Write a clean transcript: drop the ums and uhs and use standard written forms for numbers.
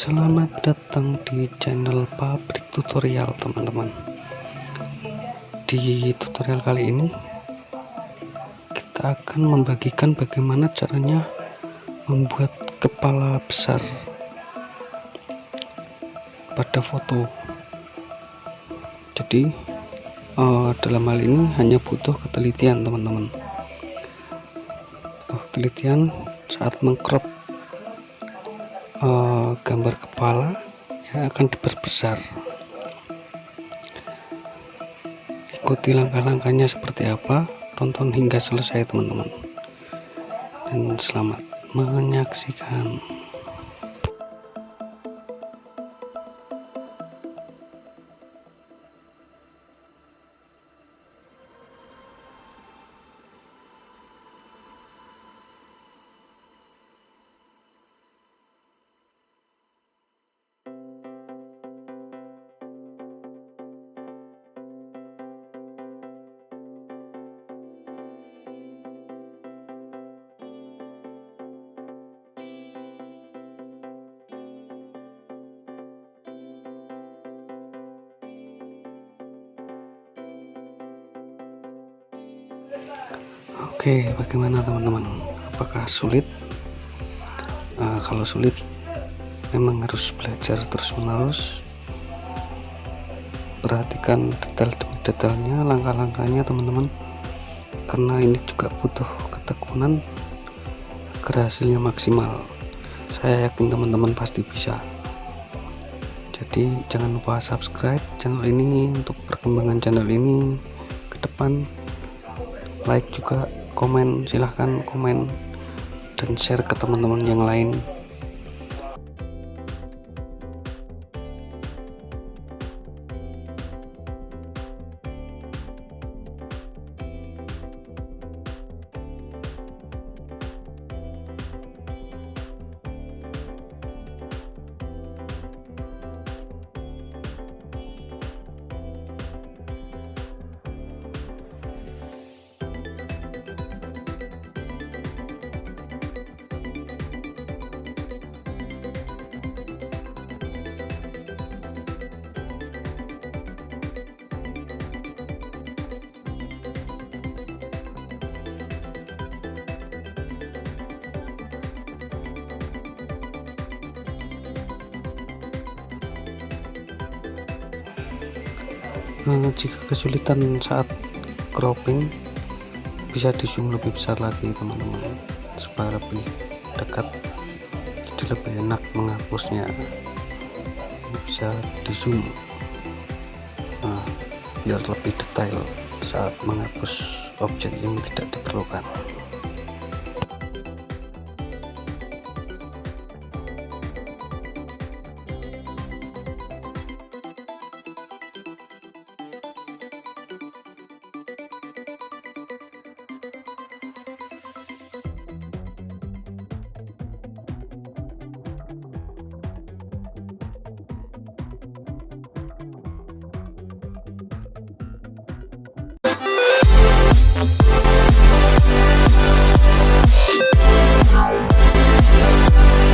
Selamat datang di channel Pabrik tutorial, teman-teman. Di tutorial kali ini kita akan membagikan bagaimana caranya membuat kepala besar pada foto. Jadi dalam hal ini hanya butuh ketelitian, teman-teman. Ketelitian saat mengcrop gambar kepala yang akan diperbesar. Ikuti langkah-langkahnya seperti apa, tonton hingga selesai, teman-teman, dan selamat menyaksikan. Oke, bagaimana teman-teman? Apakah sulit? Kalau sulit, memang harus belajar terus-menerus. Perhatikan detail demi detailnya, langkah-langkahnya, teman-teman. Karena ini juga butuh ketekunan agar hasilnya maksimal. Saya yakin teman-teman pasti bisa. Jadi jangan lupa subscribe channel ini untuk perkembangan channel ini ke depan. Like juga, komen, silahkan komen dan share ke teman-teman yang lain. Jika kesulitan saat cropping, bisa di zoom lebih besar lagi, teman-teman, supaya lebih dekat, jadi lebih enak menghapusnya. Bisa di zoom biar lebih detail saat menghapus objek yang tidak diperlukan.